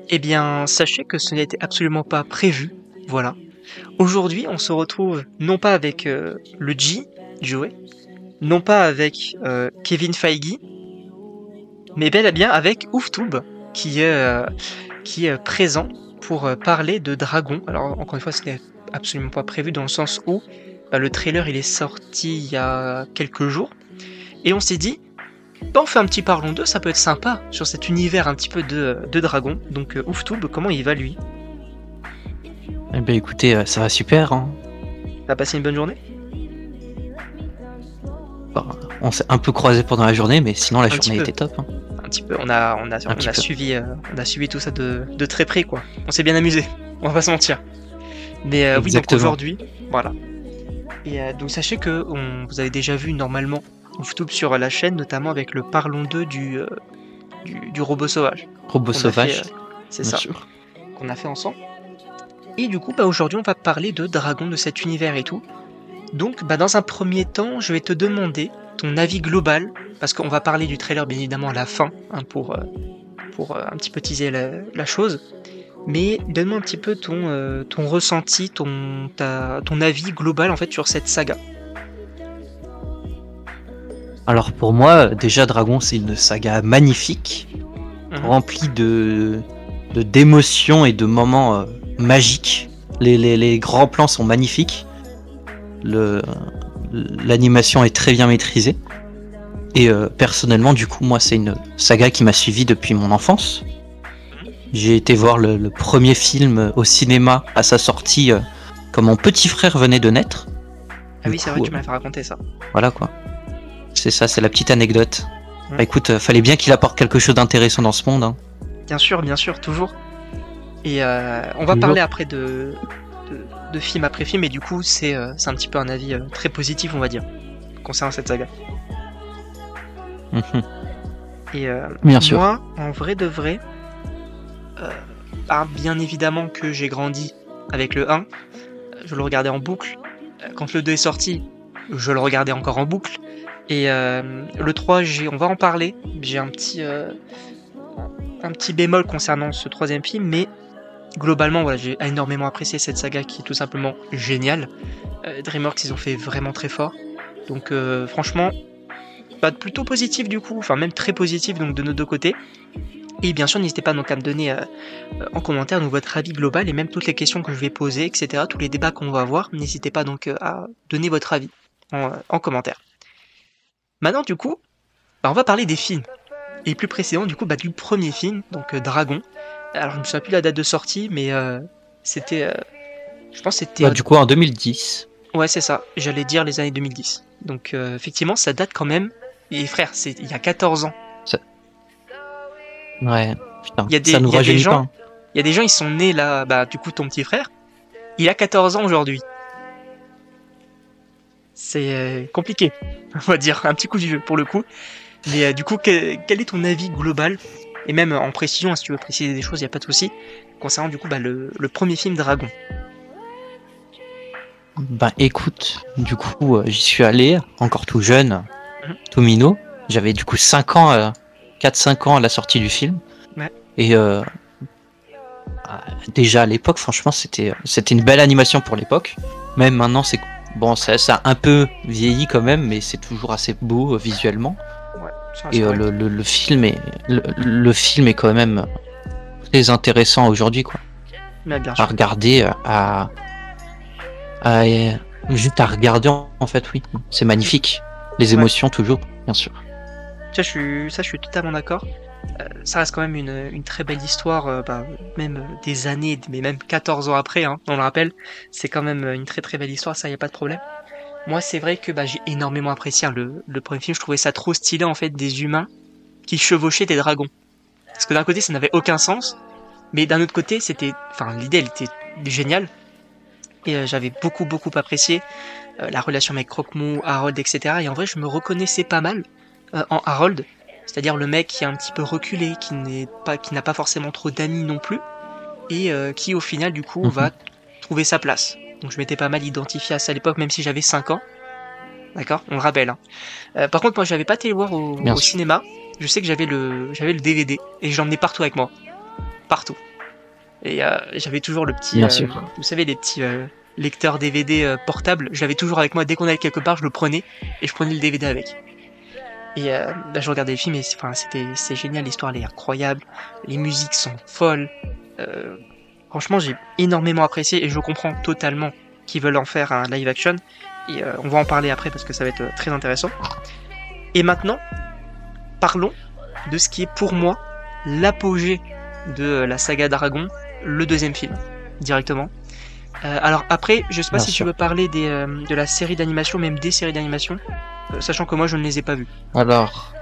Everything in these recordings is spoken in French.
Eh bien, sachez que ce n'était absolument pas prévu, voilà. Aujourd'hui, on se retrouve non pas avec le G, Joey, non pas avec Kevin Feige, mais bel et bien avec Ouftube, qui est présent pour parler de Dragon. Alors, encore une fois, ce n'est absolument pas prévu dans le sens où le trailer il est sorti il y a quelques jours, et on s'est dit, bah, on fait un petit parlons d'eux, ça peut être sympa sur cet univers un petit peu de Dragon. Donc, Ouftube, comment il va lui? Eh ben écoutez, ça va super, hein. T'as passé une bonne journée? Bon, on s'est un peu croisé pendant la journée, mais sinon la Un petit journée peu. était top, hein. Un petit peu. On a suivi tout ça de très près, quoi. On s'est bien amusé. On va pas se mentir. Mais oui, donc Exactement. aujourd'hui, voilà. Et donc sachez que vous avez déjà vu normalement Ouftube sur la chaîne, notamment avec le Parlons d'eux du robot sauvage. Robot Qu'on a sauvage, fait, c'est bien ça, sûr. qu'on a fait ensemble. Et du coup, aujourd'hui, on va parler de Dragon, de cet univers et tout. Donc, dans un premier temps, je vais te demander ton avis global, parce qu'on va parler du trailer bien évidemment à la fin, hein, pour un petit peu teaser la chose. Mais donne-moi un petit peu ton ressenti, ton avis global en fait sur cette saga. Alors pour moi, déjà Dragon, c'est une saga magnifique, remplie d'émotions et de moments magiques. Les grands plans sont magnifiques. L'animation est très bien maîtrisée. Et personnellement, du coup, moi, c'est une saga qui m'a suivi depuis mon enfance. J'ai été voir le premier film au cinéma à sa sortie quand mon petit frère venait de naître. Ah oui, c'est vrai, tu m'as fait raconter ça. Voilà quoi. C'est ça, c'est la petite anecdote. Ouais. Bah écoute, fallait bien qu'il apporte quelque chose d'intéressant dans ce monde, hein. Bien sûr, toujours. Et on va parler après de film après film, et du coup, c'est un petit peu un avis très positif, on va dire, concernant cette saga. Et Bien sûr. moi, en vrai de vrai, bien évidemment que j'ai grandi avec le 1, je le regardais en boucle. Quand le 2 est sorti, je le regardais encore en boucle. Et le 3, on va en parler. J'ai un petit bémol concernant ce troisième film, mais globalement, voilà, j'ai énormément apprécié cette saga qui est tout simplement géniale. DreamWorks, ils ont fait vraiment très fort. Donc franchement, plutôt positif du coup, enfin même très positif donc de nos deux côtés. Et bien sûr, n'hésitez pas donc à me donner en commentaire donc, votre avis global et même toutes les questions que je vais poser, etc. Tous les débats qu'on va avoir. N'hésitez pas donc à donner votre avis en commentaire. Maintenant, du coup, on va parler des films. Et plus précisément, du coup, du premier film, donc Dragon. Alors, je ne me souviens plus la date de sortie, mais c'était. Je pense que c'était. Du coup, en 2010. Ouais, c'est ça. J'allais dire les années 2010. Donc, effectivement, ça date quand même. Et frère, c'est il y a 14 ans. Ouais, putain, Il ça nous rajeunit pas, hein. Il y a des gens, ils sont nés là, du coup, ton petit frère, il a 14 ans aujourd'hui. C'est compliqué, on va dire, un petit coup du jeu pour le coup. Mais du coup, quel est ton avis global? Et même en précision, si tu veux préciser des choses, il n'y a pas de souci. Concernant du coup le premier film Dragon. Écoute, du coup, j'y suis allé, encore tout jeune, tout minot. J'avais du coup 5 ans, 4-5 ans à la sortie du film. Ouais. Et déjà à l'époque, franchement, c'était une belle animation pour l'époque. Même maintenant, ça a un peu vieilli quand même, mais c'est toujours assez beau visuellement. Ouais, et le film est quand même très intéressant aujourd'hui, quoi. Mais bien sûr. À regarder, juste à regarder en fait, oui, c'est magnifique. Les émotions toujours, bien sûr. Je suis totalement d'accord. Ça reste quand même une très belle histoire, même des années, mais même 14 ans après, hein, on le rappelle, c'est quand même une très très belle histoire, ça y a pas de problème. Moi c'est vrai que j'ai énormément apprécié le premier film, je trouvais ça trop stylé en fait, des humains qui chevauchaient des dragons. Parce que d'un côté ça n'avait aucun sens, mais d'un autre côté l'idée elle était géniale, et j'avais beaucoup apprécié la relation avec Croque-Mou, Harold, etc. Et en vrai je me reconnaissais pas mal en Harold. C'est-à-dire le mec qui est un petit peu reculé, qui n'a pas forcément trop d'amis non plus, et qui au final du coup va trouver sa place. Donc je m'étais pas mal identifié à ça à l'époque, même si j'avais 5 ans. D'accord, on le rappelle. Hein. Par contre, moi j'avais pas été le voir au cinéma. Je sais que j'avais le DVD et je l'emmenais partout avec moi. partout. Et j'avais toujours le petit, Bien sûr. vous savez, les petits lecteurs DVD portables. Je l'avais toujours avec moi. Dès qu'on allait quelque part, je le prenais et je prenais le DVD avec. Et je regardais le film et c'est génial. L'histoire elle est incroyable. Les musiques sont folles. Euh, Franchement, j'ai énormément apprécié et je comprends totalement qu'ils veulent en faire un live action. Et on va en parler après parce que ça va être très intéressant. Et maintenant, parlons de ce qui est pour moi l'apogée de la saga Dragon, le deuxième film, directement. Alors après, je sais pas Bien si tu sûr. veux parler de la série d'animation, même des séries d'animation, sachant que moi je ne les ai pas vues. Alors,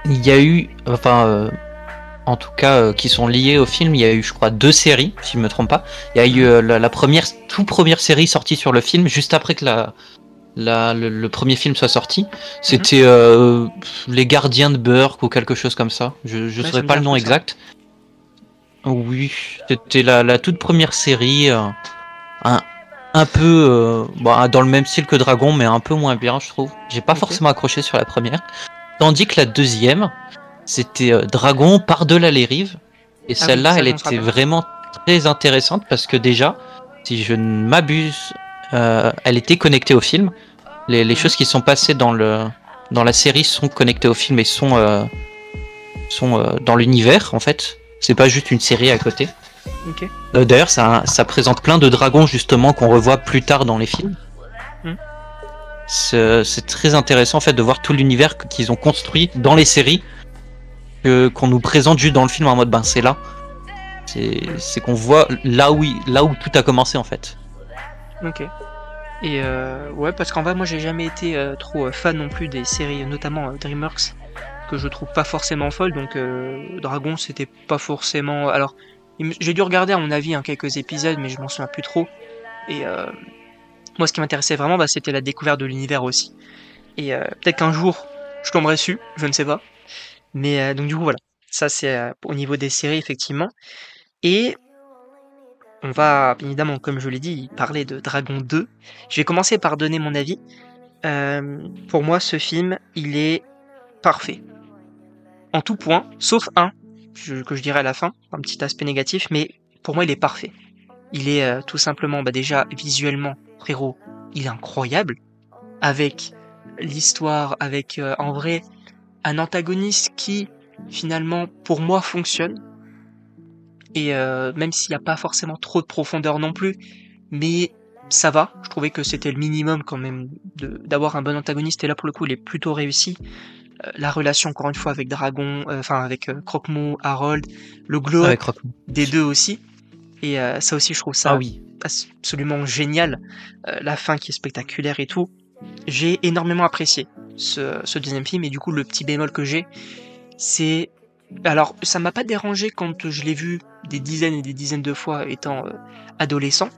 il y a eu, en tout cas, qui sont liées au film, il y a eu, je crois, 2 séries, si je ne me trompe pas. Il y a eu la première, toute première série sortie sur le film, juste après que le premier film soit sorti. C'était Les Gardiens de Burke ou quelque chose comme ça. Je ne Ouais, ça saurais me pas dit le un nom truc, ça. exact. Oui, c'était la toute première série, un, un peu dans le même style que Dragon, mais un peu moins bien, je trouve. J'ai pas Ok. forcément accroché sur la première. Tandis que la deuxième, c'était Dragon par-delà les rives. Et Ah oui, celle-là, ça elle je m'en était rappelle. vraiment très intéressante parce que déjà, si je ne m'abuse, elle était connectée au film. Les Mhm. choses qui sont passées dans la série sont connectées au film et sont dans l'univers, en fait. C'est pas juste une série à côté. Ok. D'ailleurs, ça présente plein de dragons, justement, qu'on revoit plus tard dans les films. Mhm. C'est très intéressant, en fait, de voir tout l'univers qu'ils ont construit dans les séries, qu'on nous présente juste dans le film en mode, ben, c'est là. C'est qu'on voit là où tout a commencé, en fait. Ok. Et ouais, parce qu'en vrai, moi j'ai jamais été trop fan non plus des séries, notamment DreamWorks, que je trouve pas forcément folles. Donc Dragon, c'était pas forcément. Alors, j'ai dû regarder à mon avis quelques épisodes, mais je m'en souviens plus trop. Et moi, ce qui m'intéressait vraiment, bah, c'était la découverte de l'univers aussi. Et peut-être qu'un jour, je tomberai dessus, je ne sais pas. Mais donc du coup, voilà. Ça, c'est au niveau des séries, effectivement. Et on va, bien évidemment, comme je l'ai dit, parler de Dragon 2. Je vais commencer par donner mon avis. Pour moi, ce film, il est parfait. En tout point, sauf un, que je dirais à la fin, un petit aspect négatif, mais pour moi, il est parfait. Il est tout simplement, bah déjà, visuellement, frérot, il est incroyable. Avec l'histoire, avec, en vrai, un antagoniste qui, finalement, pour moi, fonctionne. Et même s'il n'y a pas forcément trop de profondeur non plus, mais ça va. Je trouvais que c'était le minimum quand même d'avoir un bon antagoniste. Et là, pour le coup, il est plutôt réussi. La relation, encore une fois, avec Dragon, enfin avec Croque-Mou, Harold, le Avec glow-up Rock. des deux aussi. Et ça aussi, je trouve Ah ça oui. absolument génial. La fin qui est spectaculaire et tout. J'ai énormément apprécié ce deuxième film. Et du coup, le petit bémol que j'ai, c'est... Alors, ça m'a pas dérangé quand je l'ai vu des dizaines et des dizaines de fois étant adolescent.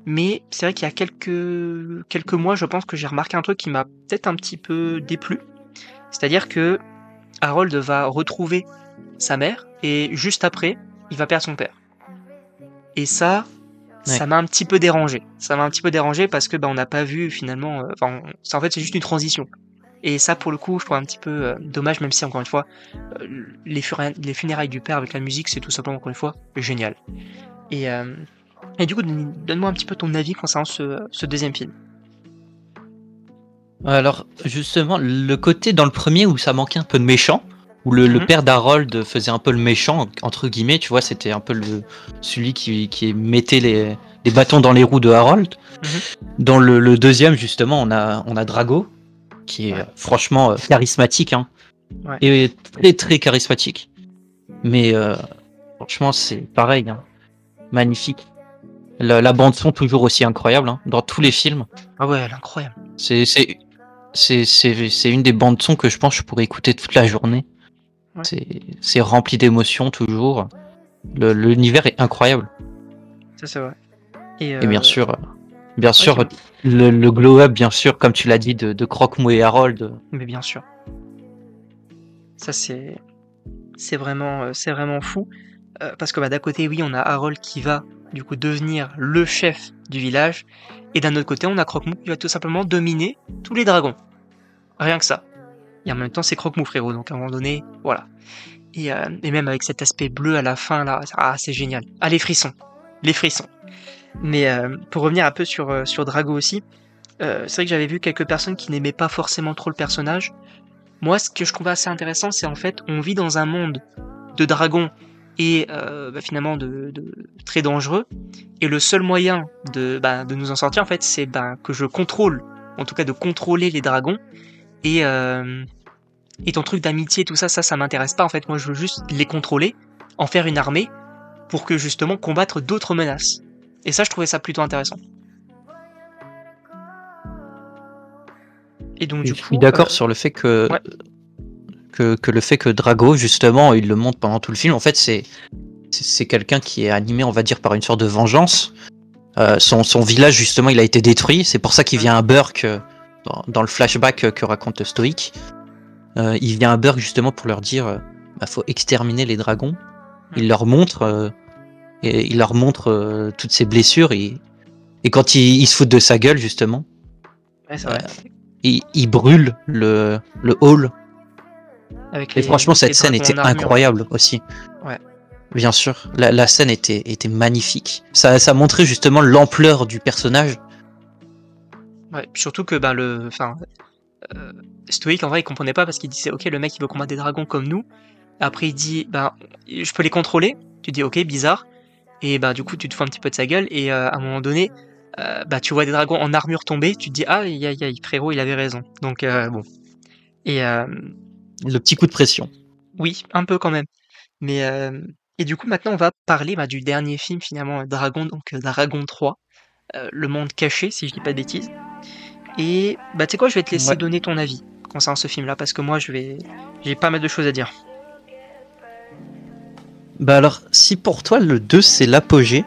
Mais c'est vrai qu'il y a quelques mois, je pense que j'ai remarqué un truc qui m'a peut-être un petit peu déplu. C'est-à-dire que Harold va retrouver sa mère et juste après, il va perdre son père. Et ça Ouais. m'a un petit peu dérangé. Ça m'a un petit peu dérangé parce que bah, on n'a pas vu finalement. En fait, c'est juste une transition. Et ça, pour le coup, je trouve un petit peu dommage, même si encore une fois, les funérailles du père avec la musique, c'est tout simplement encore une fois génial. Et, euh, et du coup, donne-moi un petit peu ton avis concernant ce deuxième film. Alors, justement, le côté dans le premier où ça manquait un peu de méchant, où le Mhm. père d'Harold faisait un peu le méchant, entre guillemets, tu vois, c'était un peu celui qui mettait les bâtons dans les roues de Harold. Mhm. Dans le deuxième, justement, on a Drago, qui est Ouais, franchement charismatique, hein, ouais, et très très charismatique. Mais franchement, c'est pareil, hein, magnifique. La bande son toujours aussi incroyable, hein, dans tous les ouais. films. Ah ouais, elle est incroyable. C'est c'est c'est une des bandes son que je pense que je pourrais écouter toute la journée. Ouais, C'est rempli d'émotions toujours. L'univers est incroyable. ça c'est vrai. Et Et bien ouais, sûr, le glow-up, bien sûr, comme tu l'as dit, de Croque-Mou et Harold. mais bien sûr. Ça c'est vraiment fou. Parce que bah, d'un côté, oui, on a Harold qui va du coup devenir le chef du village, et d'un autre côté, on a Croque-Mou qui va tout simplement dominer tous les dragons. Rien que ça. Et en même temps, c'est Croque-Mou, frérot, donc à un moment donné, voilà. et même avec cet aspect bleu à la fin là, c'est génial. Ah les frissons, les frissons. Mais pour revenir un peu sur Drago aussi, c'est vrai que j'avais vu quelques personnes qui n'aimaient pas forcément trop le personnage. Moi, ce que je trouvais assez intéressant, c'est en fait, on vit dans un monde de dragons et finalement de très dangereux. Et le seul moyen de nous en sortir, en fait, c'est que je contrôle, en tout cas de contrôler les dragons. Et ton truc d'amitié, tout ça, ça m'intéresse pas. En fait, moi, je veux juste les contrôler, en faire une armée, pour que justement combattre d'autres menaces. Et ça, je trouvais ça plutôt intéressant. Et donc, Je suis d'accord sur le fait que, ouais. que le fait que Drago, justement, il le montre pendant tout le film, en fait, c'est quelqu'un qui est animé, on va dire, par une sorte de vengeance. Son village, justement, il a été détruit. C'est pour ça qu'il vient à Burke, dans le flashback que raconte Stoic. Il vient à Burke, justement, pour leur dire faut exterminer les dragons. Il leur montre, toutes ses blessures. Et quand il se fout de sa gueule, justement, ouais, c'est vrai. il brûle le hall. Et franchement, cette scène était incroyable aussi. Ouais. Bien sûr, la scène était magnifique. Ça montrait justement l'ampleur du personnage. Ouais, surtout que Stoic en vrai il comprenait pas parce qu'il disait ok le mec il veut combattre des dragons comme nous. Après il dit je peux les contrôler. Tu dis ok bizarre. Et du coup tu te fous un petit peu de sa gueule et à un moment donné tu vois des dragons en armure tomber. Tu te dis ah frérot il avait raison. Donc bon. Et le petit coup de pression. Oui un peu quand même. Mais et du coup maintenant on va parler du dernier film finalement Dragon, donc Dragon 3, Le Monde Caché si je dis pas de bêtises. Et tu sais quoi, je vais te laisser donner ton avis concernant ce film là parce que moi j'ai pas mal de choses à dire. Alors si pour toi le 2 c'est l'apogée,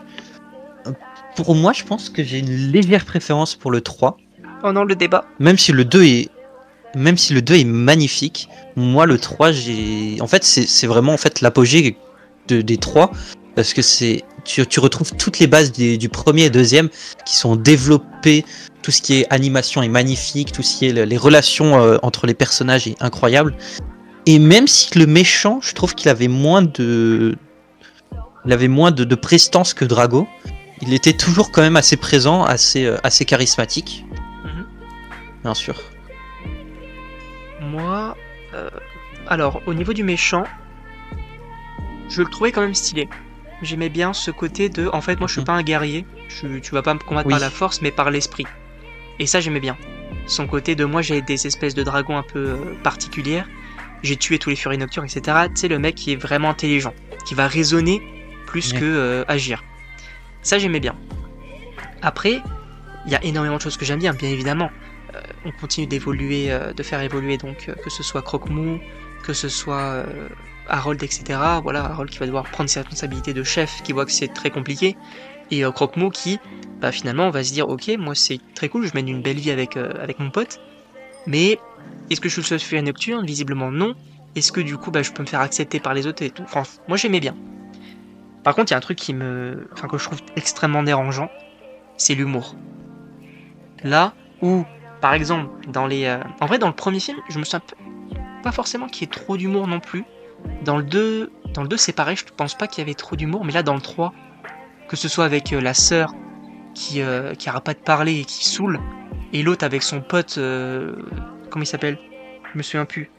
pour moi je pense que j'ai une légère préférence pour le 3. Oh non, le débat. Même si le 2 est magnifique, moi le 3 en fait c'est vraiment en fait l'apogée des 3 parce que tu retrouves toutes les bases du premier et deuxième qui sont développées, tout ce qui est animation est magnifique, tout ce qui est les relations entre les personnages est incroyable. Et même si le méchant, je trouve qu'il avait moins de prestance que Drago, il était toujours quand même assez présent, assez charismatique. Bien sûr. Moi, alors au niveau du méchant, je le trouvais quand même stylé. J'aimais bien ce côté de, en fait, moi je suis pas un guerrier, tu vas pas me combattre par la force, mais par l'esprit. Et ça j'aimais bien. Son côté de, moi j'ai des espèces de dragons un peu particulières, j'ai tué tous les furies nocturnes, etc. Tu sais, le mec qui est vraiment intelligent, qui va raisonner plus que agir. Ça j'aimais bien. Après, il y a énormément de choses que j'aime bien évidemment. On continue d'évoluer, de faire évoluer donc que ce soit Croque-Mou, que ce soit Harold, etc. Voilà, Harold qui va devoir prendre ses responsabilités de chef, qui voit que c'est très compliqué, et Croque-Mou qui, finalement, va se dire ok, moi c'est très cool, je mène une belle vie avec mon pote, mais est-ce que je suis le seul furie nocturne? Visiblement non. Est-ce que du coup je peux me faire accepter par les autres et tout? Enfin, moi j'aimais bien. Par contre, il y a un truc que je trouve extrêmement dérangeant, c'est l'humour. Là où, par exemple, en vrai, dans le premier film, je me souviens pas forcément qu'il y ait trop d'humour non plus. Dans le 2, c'est pareil, je pense pas qu'il y avait trop d'humour, mais là, dans le 3, que ce soit avec la sœur qui arrête pas de parler et qui saoule, et l'autre avec son pote, comment il s'appelle? Je me souviens plus.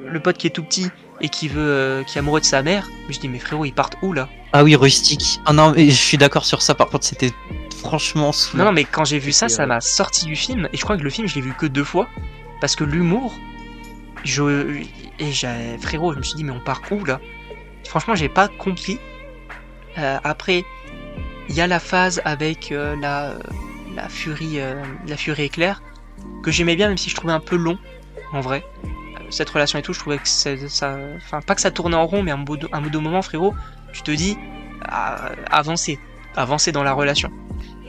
Le pote qui est tout petit et qui est amoureux de sa mère. Mais je dis, mais frérot, ils partent où là? Ah oui, Rustique. Ah non, mais je suis d'accord sur ça. Par contre, c'était franchement saoulant. Non, mais quand j'ai vu ça, ça m'a sorti du film. Et je crois que le film, je l'ai vu que 2 fois. Parce que l'humour, frérot, je me suis dit, mais on part où là? Franchement, j'ai pas compris. Après, il y a la phase avec la furie éclair que j'aimais bien, même si je trouvais un peu long en vrai. Cette relation et tout, je trouvais que pas que ça tournait en rond, mais un bout de moment, frérot, tu te dis avancer dans la relation.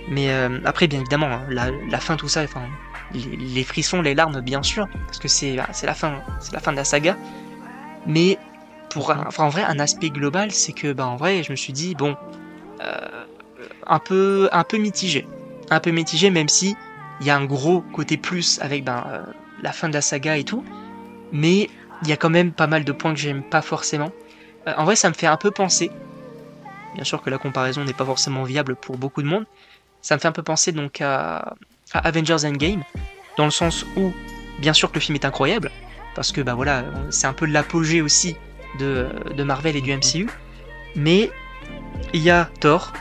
Mais après, bien évidemment, hein, la fin, tout ça, les frissons, les larmes, bien sûr, parce que c'est la fin de la saga. Mais en vrai, un aspect global, c'est que en vrai, je me suis dit bon, un peu mitigé, même si il y a un gros côté plus avec la fin de la saga et tout. Mais il y a quand même pas mal de points que j'aime pas forcément. En vrai, ça me fait un peu penser, bien sûr que la comparaison n'est pas forcément viable pour beaucoup de monde, ça me fait un peu penser donc à Avengers Endgame, dans le sens où, bien sûr que le film est incroyable, parce que bah voilà, c'est un peu l'apogée aussi de Marvel et du MCU, mais il y a Thor,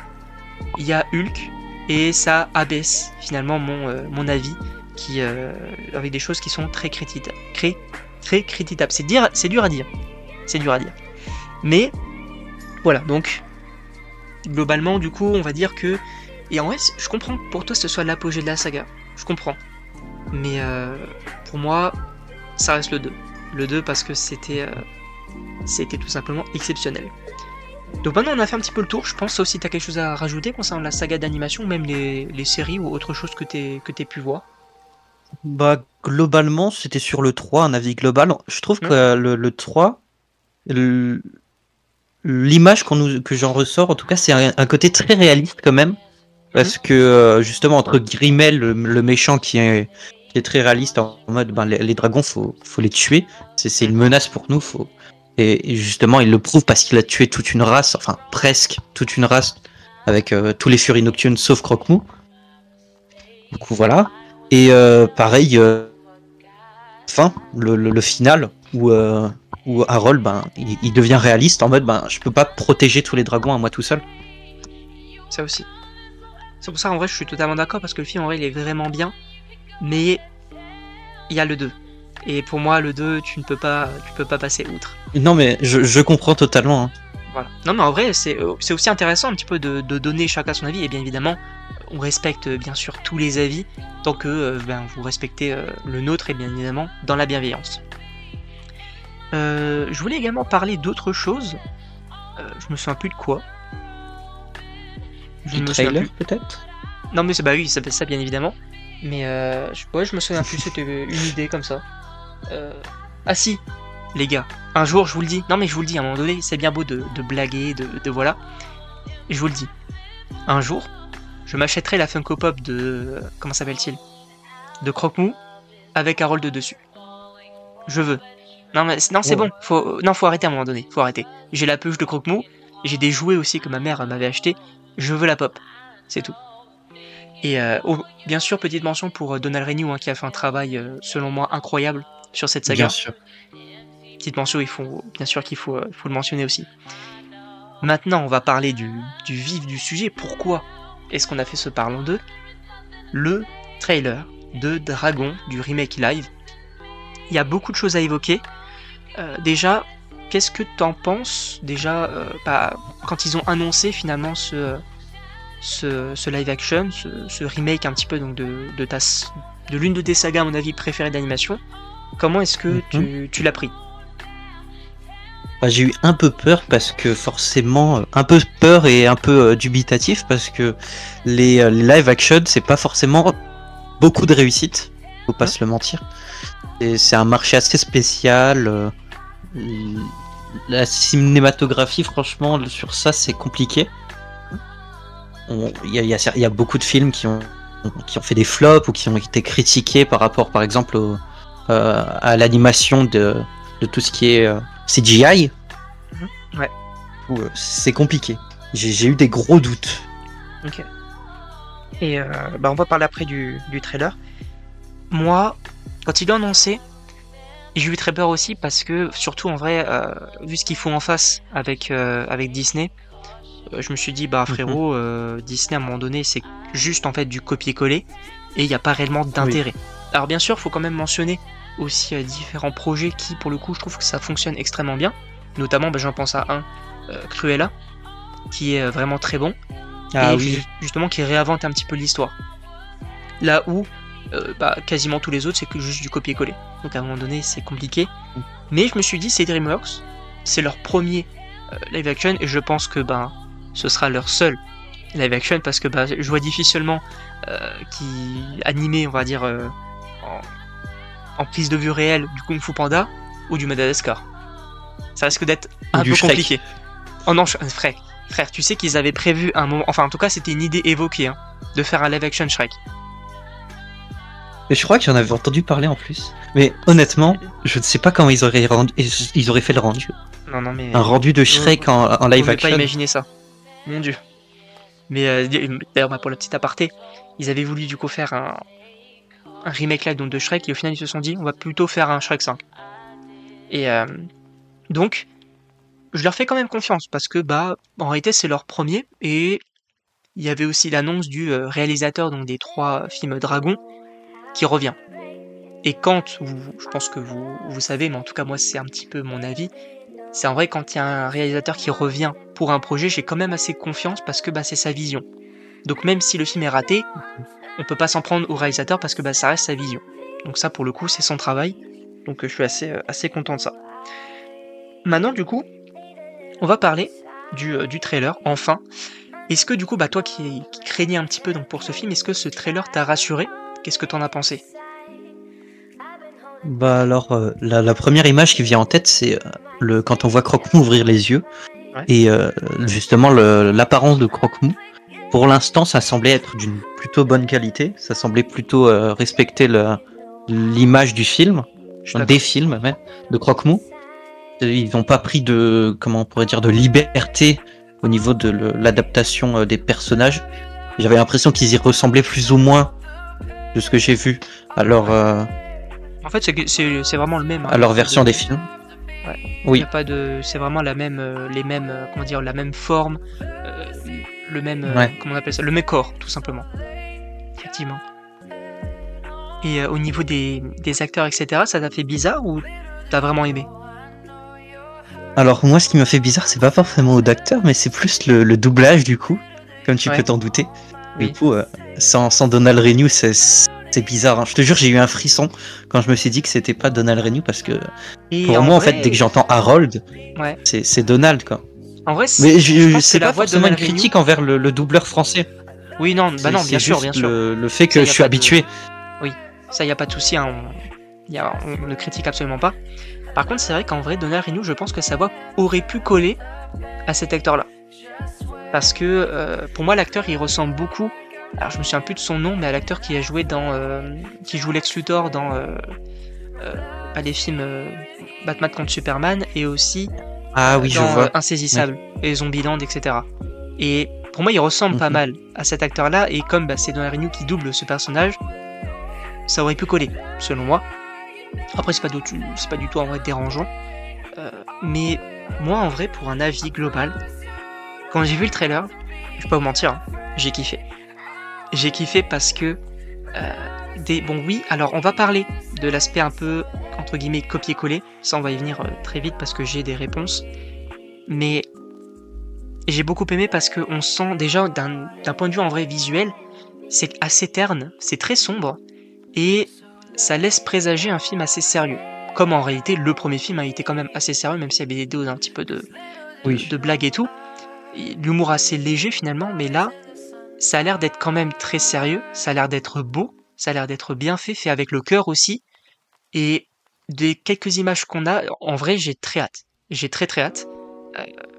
il y a Hulk, et ça abaisse finalement mon avis, avec des choses qui sont très critiquables. Très critiquables. C'est dur à dire. C'est dur à dire. Mais, voilà, donc, globalement, du coup, on va dire que... Et en vrai, je comprends que pour toi ce soit l'apogée de la saga. Je comprends. Mais pour moi, ça reste le 2. Le 2 parce que c'était tout simplement exceptionnel. Donc maintenant on a fait un petit peu le tour, je pense aussi tu as quelque chose à rajouter concernant la saga d'animation, même les séries ou autre chose que t'aies pu voir. Bah, globalement, c'était sur le 3, un avis global. Je trouve que le 3, l'image que j'en ressors, en tout cas, c'est un côté très réaliste quand même. Parce que, justement, entre Grimmel, le méchant qui est très réaliste en mode, ben, les dragons, faut les tuer. C'est une menace pour nous, Et justement, il le prouve parce qu'il a tué toute une race, enfin presque toute une race, avec tous les Furies Nocturnes sauf Croque-Mou. Du coup, voilà. Et pareil, le final, où Harold, ben, il devient réaliste en mode, ben, je peux pas protéger tous les dragons à moi tout seul. Ça aussi. C'est pour ça, en vrai, je suis totalement d'accord, parce que le film, en vrai, il est vraiment bien, mais il y a le 2. Et pour moi, le 2, tu peux pas passer outre. Non, mais je comprends totalement. Hein. Voilà. Non, mais en vrai, c'est aussi intéressant un petit peu de donner chacun son avis. Et bien évidemment, on respecte bien sûr tous les avis, tant que vous respectez le nôtre, et bien évidemment, dans la bienveillance. Je voulais également parler d'autre chose. Je me souviens plus de quoi. Du trailer, peut-être ? Non, mais oui, ça s'appelle ça, bien évidemment. Mais je me souviens plus, c'était une idée comme ça. Ah si, les gars, un jour je vous le dis, non mais je vous le dis, à un moment donné, c'est bien beau de blaguer, de voilà. Je vous le dis, un jour, je m'achèterai la Funko Pop de... comment s'appelle-t-il ? De Croque-Mou, avec Harold dessus. Je veux. Non mais non, c'est bon, faut arrêter à un moment donné, faut arrêter. J'ai la peluche de Croque-Mou, j'ai des jouets aussi que ma mère m'avait acheté, je veux la pop, c'est tout. Et bien sûr, petite mention pour Donald Renew, qui a fait un travail, selon moi, incroyable sur cette saga. Bien sûr. Petite mention, bien sûr qu'il faut le mentionner aussi. Maintenant, on va parler du vif du sujet. Pourquoi est-ce qu'on a fait ce Parlons 2 ? Le trailer de Dragon, du remake live. Il y a beaucoup de choses à évoquer. Déjà, qu'est-ce que t'en penses ? Déjà, quand ils ont annoncé finalement ce live action, ce remake un petit peu donc de l'une de tes sagas à mon avis préférées d'animation, comment est-ce que tu l'as pris ? Bah, j'ai eu un peu peur parce que forcément, un peu peur et un peu dubitatif parce que les live action c'est pas forcément beaucoup de réussite, faut pas se le mentir. Et c'est un marché assez spécial. La cinématographie, franchement, sur ça c'est compliqué. Il y a beaucoup de films qui ont fait des flops ou qui ont été critiqués par rapport, par exemple, à l'animation de tout ce qui est CGI. Ouais. C'est compliqué. J'ai eu des gros doutes. Ok. Et on va parler après du trailer. Moi, quand ils l'ont annoncé, j'ai eu très peur aussi parce que, surtout en vrai, vu ce qu'ils font en face avec Disney, je me suis dit, frérot, Disney à un moment donné, c'est juste en fait du copier-coller et il n'y a pas réellement d'intérêt. Oui. Alors bien sûr, il faut quand même mentionner aussi différents projets qui, pour le coup, je trouve que ça fonctionne extrêmement bien. Notamment, j'en pense à un, Cruella, qui est vraiment très bon. Et oui. Justement qui réinvente un petit peu l'histoire. Là où quasiment tous les autres, c'est que juste du copier-coller. Donc à un moment donné, c'est compliqué. Mais je me suis dit, c'est DreamWorks, c'est leur premier live action, et je pense que ce sera leur seul live action, parce que je vois difficilement qui animé, on va dire, en prise de vue réelle du Kung Fu Panda ou du Madagascar. Ça risque d'être un peu compliqué. Oh non, frère, tu sais qu'ils avaient prévu un moment, enfin en tout cas c'était une idée évoquée, de faire un live action Shrek. Et je crois que j'en avais entendu parler en plus. Mais honnêtement, je ne sais pas comment ils auraient fait le rendu. Non, non, mais Un rendu de Shrek en live vous pouvez action. pas imaginer ça. Mon Dieu. Mais d'ailleurs, pour la petite aparté, ils avaient voulu du coup faire un remake live donc, de Shrek et au final ils se sont dit on va plutôt faire un Shrek 5. Et donc, je leur fais quand même confiance parce que bah en réalité c'est leur premier et il y avait aussi l'annonce du réalisateur donc des 3 films Dragon qui revient. Et quand, je pense que vous savez, mais en tout cas moi c'est un petit peu mon avis, c'est en vrai quand il y a un réalisateur qui revient pour un projet, j'ai quand même assez confiance parce que bah, c'est sa vision. Donc même si le film est raté, on peut pas s'en prendre au réalisateur parce que bah, ça reste sa vision. Donc ça pour le coup c'est son travail, donc je suis assez content de ça. Maintenant du coup, on va parler du trailer, enfin. Est-ce que du coup, bah toi qui craignais un petit peu donc, pour ce film, est-ce que ce trailer t'a rassuré? Qu'est-ce que t'en as pensé? Bah alors, la première image qui vient en tête, c'est quand on voit Croque-Mou ouvrir les yeux. Ouais. Et justement, l'apparence de Croque-Mou, pour l'instant, ça semblait être d'une plutôt bonne qualité. Ça semblait plutôt respecter l'image du film, des films même, de Croque-Mou. Ils n'ont pas pris comment on pourrait dire, de liberté au niveau de l'adaptation des personnages. J'avais l'impression qu'ils y ressemblaient plus ou moins de ce que j'ai vu. Alors, en fait, c'est vraiment le même. Hein, à leur version des films. Ouais. Oui. Y a pas de, c'est vraiment la même, les mêmes, comment dire, la même forme, le même, Ouais. comment on appelle ça, le même corps, tout simplement. Effectivement. Et au niveau des acteurs, etc., ça t'a fait bizarre ou t'as vraiment aimé? Alors moi, ce qui m'a fait bizarre, c'est pas forcément au d'acteur, mais c'est plus le doublage du coup, comme tu peux t'en douter. Oui. Du coup, sans Donald Renew, c'est bizarre. Hein. Je te jure, j'ai eu un frisson quand je me suis dit que c'était pas Donald Renew parce que pour moi, en fait, dès que j'entends Harold, c'est Donald quoi. En vrai, mais c'est pas forcément une critique envers le doubleur français. Oui, non, bah non, bien sûr, bien sûr. Le fait que je suis habitué. Oui, ça y a pas de souci, hein, on ne critique absolument pas. Par contre, c'est vrai qu'en vrai, Donald Renew, je pense que sa voix aurait pu coller à cet acteur-là. Parce que pour moi, l'acteur, il ressemble beaucoup. Alors, je me souviens plus de son nom, mais à l'acteur qui a joué qui joue Lex Luthor dans les films Batman contre Superman et aussi oui, je vois. Insaisissable et Zombieland, etc. Et pour moi, il ressemble pas mal à cet acteur-là. Et comme c'est Donald Renew qui double ce personnage, ça aurait pu coller, selon moi. Après, c'est pas du tout en vrai dérangeant. Mais moi, en vrai, pour un avis global, quand j'ai vu le trailer, je vais pas vous mentir, hein, j'ai kiffé. J'ai kiffé parce que bon oui, alors on va parler de l'aspect un peu entre guillemets copier-coller. Ça, on va y venir très vite parce que j'ai des réponses. Mais j'ai beaucoup aimé parce que on sent déjà d'un point de vue en vrai visuel, c'est assez terne, c'est très sombre et ça laisse présager un film assez sérieux. Comme en réalité, le premier film a été quand même assez sérieux, même s'il y avait des doses un petit peu de blagues et tout. L'humour assez léger finalement, mais là, ça a l'air d'être quand même très sérieux, ça a l'air d'être beau, ça a l'air d'être bien fait avec le cœur aussi. Et des quelques images qu'on a, en vrai, j'ai très hâte. J'ai très hâte.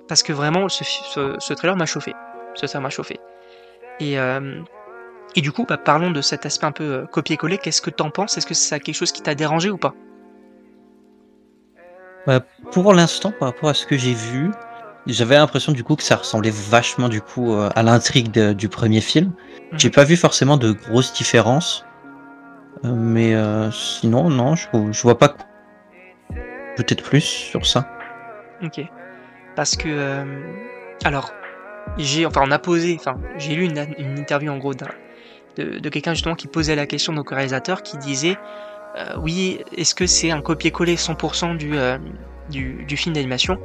Parce que vraiment, ce trailer m'a chauffé. Ça m'a chauffé. Et du coup, parlons de cet aspect un peu copier-coller. Qu'est-ce que t'en penses? Est-ce que c'est quelque chose qui t'a dérangé ou pas? Pour l'instant, par rapport à ce que j'ai vu, j'avais l'impression du coup que ça ressemblait vachement du coup à l'intrigue du premier film. J'ai pas vu forcément de grosses différences, mais sinon non, je vois pas peut-être plus sur ça. Ok, parce que alors j'ai lu une interview en gros de quelqu'un justement qui posait la question au réalisateur qui disait oui, est-ce que c'est un copier-coller 100% du film d'animation?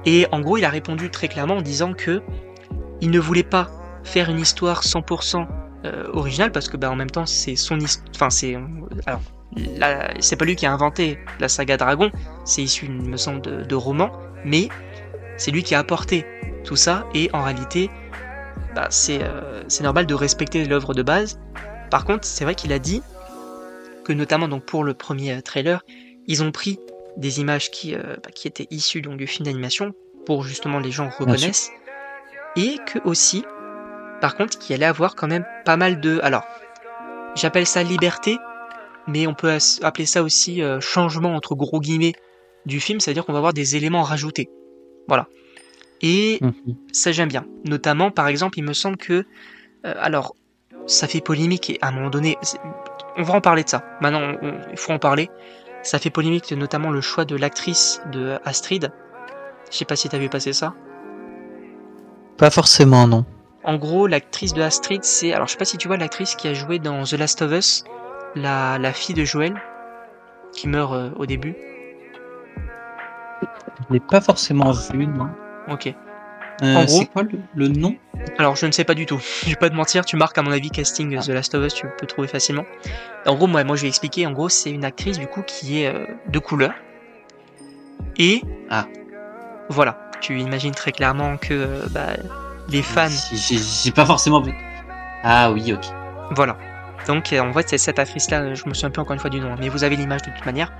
Et en gros, il a répondu très clairement en disant que il ne voulait pas faire une histoire 100% originale parce que en même temps, c'est son histoire. Enfin, c'est pas lui qui a inventé la saga Dragon, c'est issu, il me semble, de romans, mais c'est lui qui a apporté tout ça et en réalité, c'est normal de respecter l'œuvre de base. Par contre, c'est vrai qu'il a dit que notamment donc pour le premier trailer, ils ont pris des images qui étaient issues donc, du film d'animation pour justement les gens reconnaissent et que aussi, par contre, qu'il allait avoir quand même pas mal de, alors, j'appelle ça liberté, mais on peut appeler ça aussi changement entre gros guillemets du film, c'est-à-dire qu'on va avoir des éléments rajoutés. Voilà. Et ça j'aime bien. Notamment, par exemple, il me semble que... alors, ça fait polémique et à un moment donné... On va en parler de ça. Maintenant, il faut en parler. Ça fait polémique, notamment le choix de l'actrice de Astrid. Je sais pas si t'as vu passer ça. Pas forcément, non. En gros, l'actrice de Astrid, c'est... Alors, je sais pas si tu vois l'actrice qui a joué dans The Last of Us, la fille de Joël, qui meurt au début. Je l'ai pas forcément vu, non. Ok. En gros, c'est quoi le nom? Alors, je ne sais pas du tout. Je vais pas te mentir, tu marques à mon avis casting The Last of Us, tu peux trouver facilement. En gros, moi je vais expliquer. En gros, c'est une actrice du coup qui est de couleur. Et voilà, tu imagines très clairement que les fans. J'ai pas forcément vu. Ah oui, ok. Voilà. Donc en fait, c'est cette actrice-là. Je me souviens plus encore une fois du nom, mais vous avez l'image de toute manière.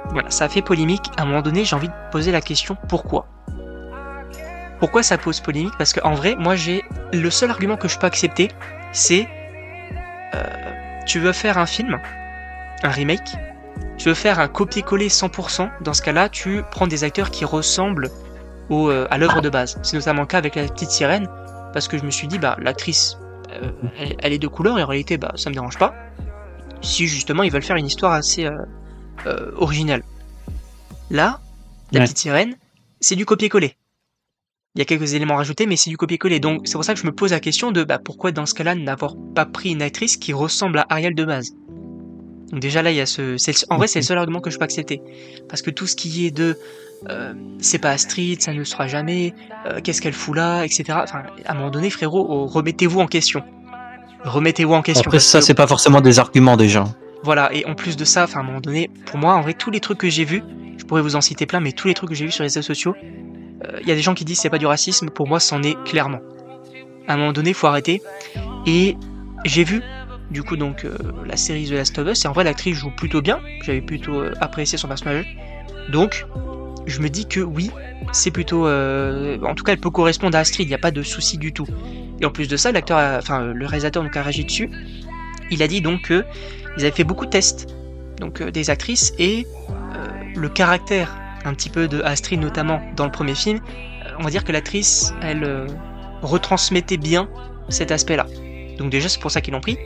Voilà, ça a fait polémique. À un moment donné, j'ai envie de poser la question pourquoi. Pourquoi ça pose polémique? Parce qu'en vrai, moi le seul argument que je peux accepter, c'est tu veux faire un film, un remake, tu veux faire un copier-coller 100%, dans ce cas-là, tu prends des acteurs qui ressemblent à l'œuvre de base. C'est notamment le cas avec la petite sirène, parce que je me suis dit, l'actrice, elle est de couleur, et en réalité, ça me dérange pas, si justement ils veulent faire une histoire assez originale. Là, la petite sirène, c'est du copier-coller. Il y a quelques éléments rajoutés, mais c'est du copier-coller. Donc c'est pour ça que je me pose la question de pourquoi dans ce cas-là n'avoir pas pris une actrice qui ressemble à Ariel de base. Donc déjà là, il y a en vrai, c'est le seul argument que je peux accepter. Parce que tout ce qui est de c'est pas Astrid, ça ne le sera jamais, qu'est-ce qu'elle fout là, etc. Enfin, à un moment donné, frérot, remettez-vous en question. Remettez-vous en question. Après ça, c'est pas forcément des arguments déjà. Voilà, et en plus de ça, à un moment donné, pour moi, en vrai, tous les trucs que j'ai vus, je pourrais vous en citer plein, mais tous les trucs que j'ai vus sur les réseaux sociaux, y a des gens qui disent c'est pas du racisme, pour moi c'en est clairement. À un moment donné, faut arrêter. Et j'ai vu du coup donc la série The Last of Us, et en vrai l'actrice joue plutôt bien, j'avais plutôt apprécié son personnage. Donc je me dis que oui, c'est plutôt en tout cas elle peut correspondre à Astrid, il n'y a pas de souci du tout. Et en plus de ça, le réalisateur donc a réagi dessus. Il a dit donc que ils avaient fait beaucoup de tests donc des actrices, et le caractère un petit peu de Astrid notamment dans le premier film, on va dire que l'actrice elle retransmettait bien cet aspect-là. Donc déjà c'est pour ça qu'ils l'ont pris.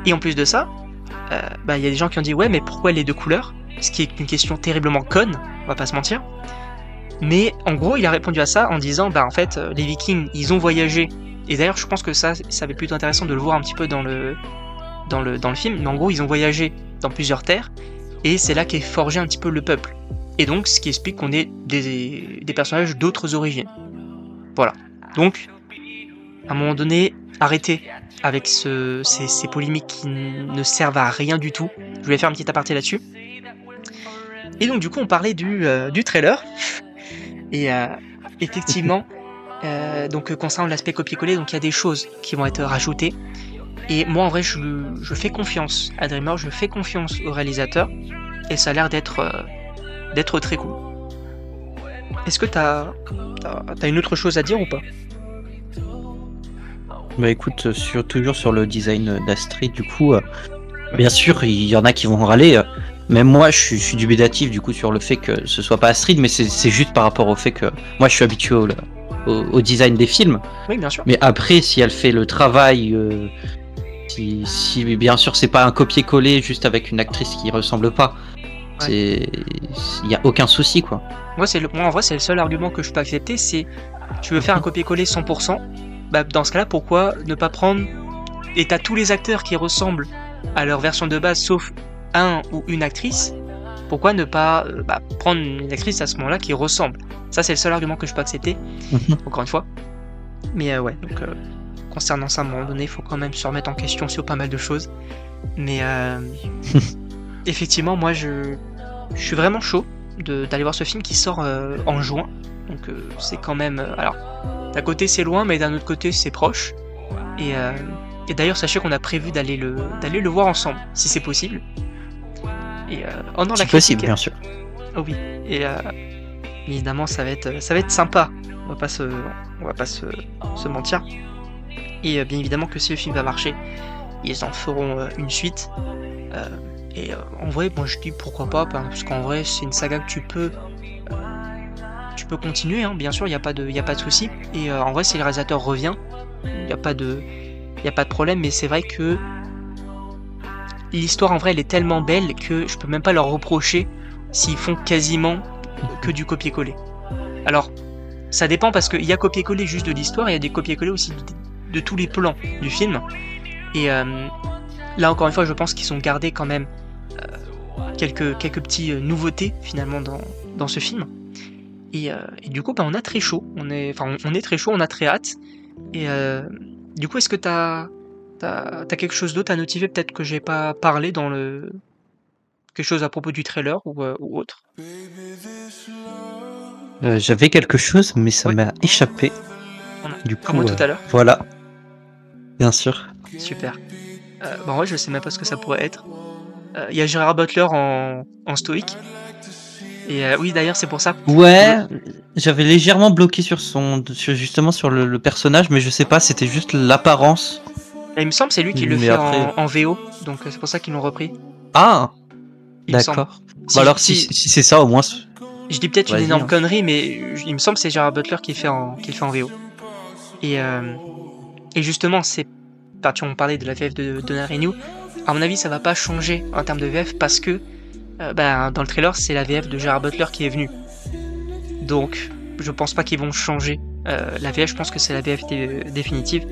Et en plus de ça, y a des gens qui ont dit ouais mais pourquoi les deux couleurs? Ce qui est une question terriblement conne, on va pas se mentir. Mais en gros il a répondu à ça en disant en fait les Vikings ils ont voyagé. Et d'ailleurs je pense que ça va être plutôt intéressant de le voir un petit peu dans le film. Mais en gros ils ont voyagé dans plusieurs terres, et c'est là qu'est forgé un petit peu le peuple. Et donc, ce qui explique qu'on ait des personnages d'autres origines. Voilà. Donc, à un moment donné, arrêtez avec ces polémiques qui ne servent à rien du tout. Je vais faire un petit aparté là-dessus. Et donc, du coup, on parlait du trailer. Et effectivement, donc concernant l'aspect copier-coller, donc il y a des choses qui vont être rajoutées. Et moi, en vrai, je fais confiance à Dreamer, je fais confiance au réalisateur. Et ça a l'air d'être très cool. Est-ce que t'as une autre chose à dire ou pas? Écoute, toujours sur le design d'Astrid, du coup, bien sûr, il y en a qui vont râler. Même moi, je suis dubitatif du coup sur le fait que ce soit pas Astrid, mais c'est juste par rapport au fait que moi, je suis habitué au design des films. Oui, bien sûr. Mais après, si elle fait le travail, si bien sûr c'est pas un copier-coller juste avec une actrice qui ressemble pas. Il y a aucun souci quoi. Moi en vrai c'est le seul argument que je peux accepter, c'est tu veux faire un copier-coller 100%, dans ce cas-là pourquoi ne pas prendre, et t'as tous les acteurs qui ressemblent à leur version de base sauf un ou une actrice, pourquoi ne pas prendre une actrice à ce moment-là qui ressemble? Ça c'est le seul argument que je peux accepter, encore une fois. Mais donc concernant ça à un moment donné il faut quand même se remettre en question sur pas mal de choses. Mais effectivement moi je suis vraiment chaud d'aller voir ce film qui sort en juin. Donc c'est quand même... alors, d'un côté c'est loin, mais d'un autre côté c'est proche. Et d'ailleurs sachez qu'on a prévu d'aller le voir ensemble, si c'est possible. Et c'est possible, bien sûr. Oh oui. Et évidemment ça va être sympa. On va pas se mentir. Et bien évidemment que si le film va marcher, ils en feront une suite. En vrai, moi je dis pourquoi pas, parce qu'en vrai c'est une saga que tu peux continuer, hein, bien sûr, il y a pas de souci. Et en vrai, si le réalisateur revient, il y a pas de problème. Mais c'est vrai que l'histoire en vrai elle est tellement belle que je peux même pas leur reprocher s'ils font quasiment que du copier-coller. Alors ça dépend, parce qu'il y a copier-coller juste de l'histoire, et il y a des copier-coller aussi de tous les plans du film. Et là encore une fois, je pense qu'ils ont gardé quand même quelques petites nouveautés finalement dans ce film. Et du coup, on a très chaud. On est très chaud, on a très hâte. Et du coup, est-ce que t'as quelque chose d'autre à notifier, peut-être que j'ai pas parlé dans le quelque chose à propos du trailer ou autre? J'avais quelque chose, mais ça Ouais. m'a échappé. Du Comme moi coup, tout à l'heure. voilà. Bien sûr. Super. En vrai, je sais même pas ce que ça pourrait être. Il y a Gerard Butler en stoïque. Et oui, d'ailleurs, c'est pour ça. Ouais, j'avais légèrement bloqué justement sur le personnage, mais je sais pas, c'était juste l'apparence. Et il me semble que c'est lui qui le Mais fait après- en VO, donc c'est pour ça qu'ils l'ont repris. Ah, Il me semble. d'accord. Bah alors, si c'est ça, au moins. Je dis peut-être une Vas-y, énorme hein. connerie, mais il me semble que c'est Gerard Butler qui le fait en VO. Et justement, on parlait de la VF de Donnarumma. À mon avis, ça va pas changer en termes de VF, parce que dans le trailer, c'est la VF de Gerard Butler qui est venue. Donc, je pense pas qu'ils vont changer la VF. Je pense que c'est la VF définitive.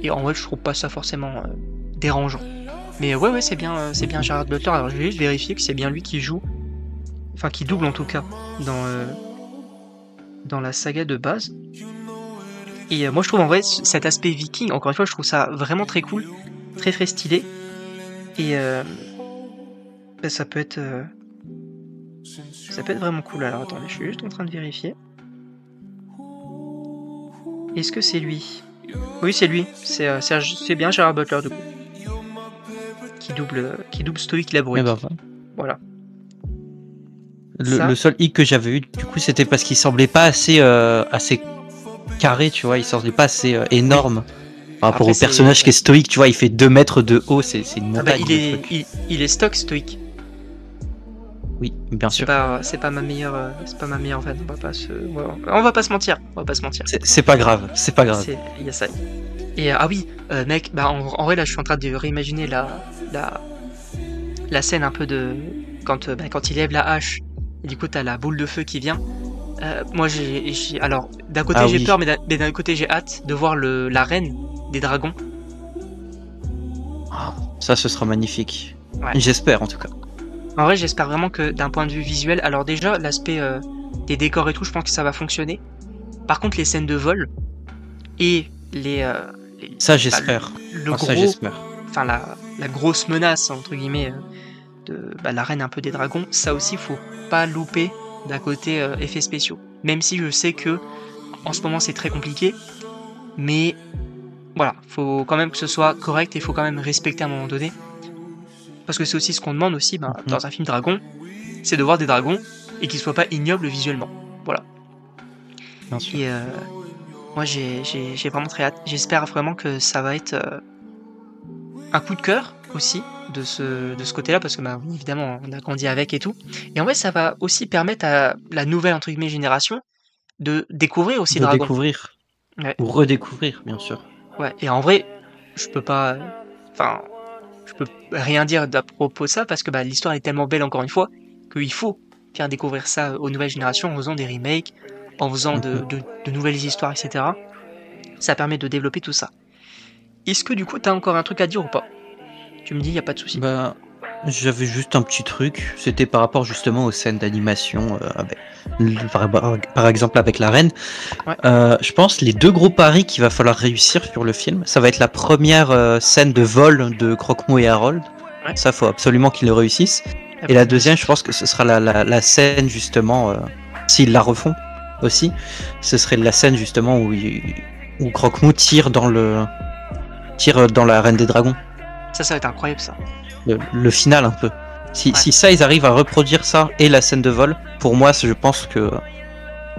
Et en vrai, je trouve pas ça forcément dérangeant. Mais ouais, c'est bien Gerard Butler. Alors, je vais juste vérifier que c'est bien lui qui joue, enfin qui double en tout cas dans la saga de base. Et moi, je trouve en vrai cet aspect viking, encore une fois, je trouve ça vraiment très cool, très très stylé. Et ça peut être vraiment cool. Alors attendez, je suis juste en train de vérifier. Est-ce que c'est lui? Oui, c'est lui. C'est bien Gerard Butler du coup, qui double Stoïque Labrouille. Eh ben, Voilà. le seul hic que j'avais eu, du coup, c'était parce qu'il semblait pas assez carré, tu vois, il semblait pas assez énorme. Par rapport Après, au personnage qui est stoïque, tu vois, il fait 2 mètres de haut, c'est une montagne. il est stock Stoïque. Oui, bien sûr. C'est pas ma meilleure vanne. On va pas se mentir. C'est pas grave, c'est pas grave. Il y a ça. Et oui, mec, en vrai là, je suis en train de réimaginer la scène un peu de quand il lève la hache. Et du coup, t'as la boule de feu qui vient. Moi, alors d'un côté j'ai peur, mais d'un côté j'ai hâte de voir la reine des dragons. Ça, ce sera magnifique. Ouais. J'espère en tout cas. En vrai, j'espère vraiment que d'un point de vue visuel, alors déjà l'aspect des décors et tout, je pense que ça va fonctionner. Par contre, les scènes de vol et ça, j'espère. ça, j'espère. Enfin, la grosse menace entre guillemets de la reine un peu des dragons, ça aussi, faut pas louper d'un côté effets spéciaux. Même si je sais que en ce moment c'est très compliqué, mais voilà, faut quand même que ce soit correct et il faut quand même respecter à un moment donné. Parce que c'est aussi ce qu'on demande aussi dans un film dragon, c'est de voir des dragons et qu'ils soient pas ignobles visuellement. Voilà. Bien sûr. Et moi j'ai vraiment très hâte. J'espère vraiment que ça va être un coup de cœur aussi de ce côté-là, parce que évidemment on a grandi avec et tout. Et en vrai, ça va aussi permettre à la nouvelle entre guillemets génération de découvrir aussi Dragon. Découvrir. Ouais. Ou redécouvrir, bien sûr. Ouais. Et en vrai, je peux rien dire à propos de ça, parce que l'histoire est tellement belle, encore une fois, qu'il faut faire découvrir ça aux nouvelles générations en faisant des remakes, en faisant de nouvelles histoires, etc. Ça permet de développer tout ça. Est-ce que du coup t'as encore un truc à dire ou pas? Tu me dis, y a pas de souci. J'avais juste un petit truc, c'était par rapport justement aux scènes d'animation, par exemple avec la reine. Ouais. Je pense les 2 gros paris qu'il va falloir réussir sur le film, ça va être la première scène de vol de Croque-Mou et Harold. Ouais. Ça, faut absolument qu'ils le réussissent. Et la deuxième, je pense que ce sera la scène justement, s'ils la refont aussi, ce serait la scène justement où Croque-Mou tire dans la Reine des Dragons. Ça va être incroyable, ça. Le final un peu. Si ça, ils arrivent à reproduire ça et la scène de vol, pour moi, je pense que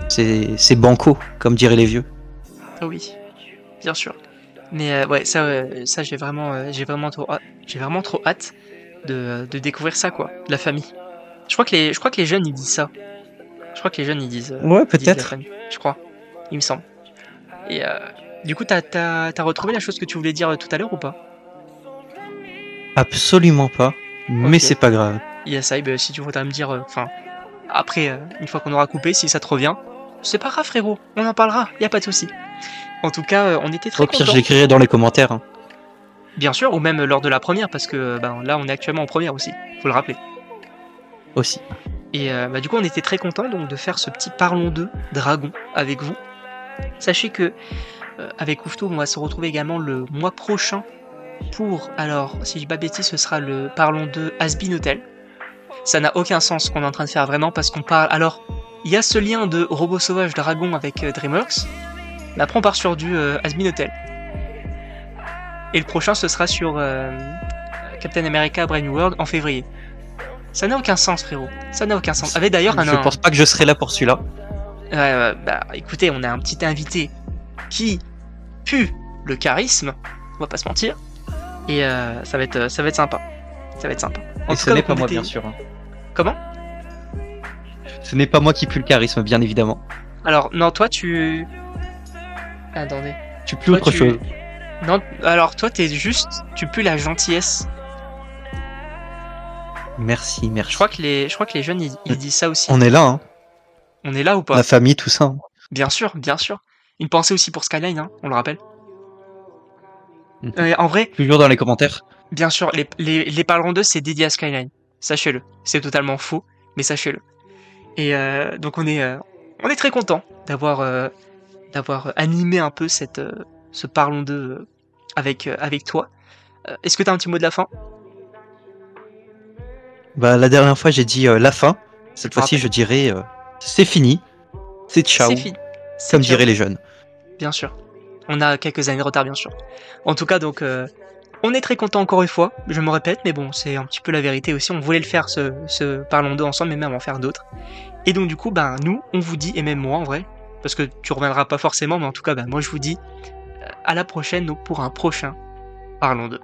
c'est banco, comme diraient les vieux. Oui, bien sûr. Mais ouais, ça j'ai vraiment trop hâte de découvrir ça, quoi, de la famille. Je crois que les jeunes ils disent ça. Je crois que les jeunes Ouais, ils disent la peut-être. famille. Je crois, il me semble. Et du coup, t'as retrouvé la chose que tu voulais dire tout à l'heure ou pas? Absolument pas. Mais Ok. c'est pas grave. Yes, bah, si tu voudrais me dire, enfin, après, une fois qu'on aura coupé, si ça te revient, c'est pas grave, frérot. On en parlera. Y a pas de souci. En tout cas, on était très Au pire, contents. j'écrirai dans les commentaires, hein. Bien sûr, ou même lors de la première, parce que ben, là, on est actuellement en première aussi. Faut le rappeler. Aussi. Et bah, du coup, on était très contents donc de faire ce petit Parlons de Dragon avec vous. Sachez que avec Oufto, on va se retrouver également le mois prochain pour, alors, si je dis pas de bêtises, ce sera le Parlons de Has-Been Hotel. Ça n'a aucun sens ce qu'on est en train de faire vraiment parce qu'on parle. Alors, il y a ce lien de Robot Sauvage Dragon avec DreamWorks, mais après on part sur du Has-Been Hotel. Et le prochain, ce sera sur Captain America Brave New World en février. Ça n'a aucun sens, frérot. Ça n'a aucun sens. Avec d'ailleurs Je pense pas que je serai là pour celui-là. bah écoutez, on a un petit invité qui pue le charisme, on va pas se mentir, et ça va être sympa. Ça va être sympa. En Et tout ce cas, n'est donc, pas on moi, était- bien sûr, hein. Comment? Ce n'est pas moi qui pue le charisme, bien évidemment. Alors, non, toi tu. Attendez. Tu pues Toi, autre tu- chose. Non, alors toi t'es juste. Tu pues la gentillesse. Merci, merci. Je crois que les jeunes ils disent ça aussi. On est là, hein. On est là ou pas? La famille, tout ça, hein. Bien sûr, bien sûr. Une pensée aussi pour Skyline, hein, on le rappelle. Mhm. En vrai, Toujours dans les commentaires. bien sûr, les Parlerons 2, c'est dédié à Skyline. Sachez-le. C'est totalement faux, mais sachez-le. Et donc on est très content d'avoir animé un peu ce Parlons 2 avec toi. Est-ce que t'as un petit mot de la fin? Bah, la dernière fois, j'ai dit la fin. Cette Je fois-ci, rappelle. je dirais c'est fini. C'est ciao. C'est fini. C'est Comme ciao. diraient les jeunes. Bien sûr. On a quelques années de retard, bien sûr. En tout cas, donc, on est très content encore une fois. Je me répète, mais bon, c'est un petit peu la vérité aussi. On voulait le faire, ce Parlons 2 ensemble, mais même en faire d'autres. Et donc, du coup, ben, nous, on vous dit, et même moi en vrai, parce que tu reviendras pas forcément, mais en tout cas, ben, moi, je vous dis à la prochaine donc, pour un prochain Parlons 2.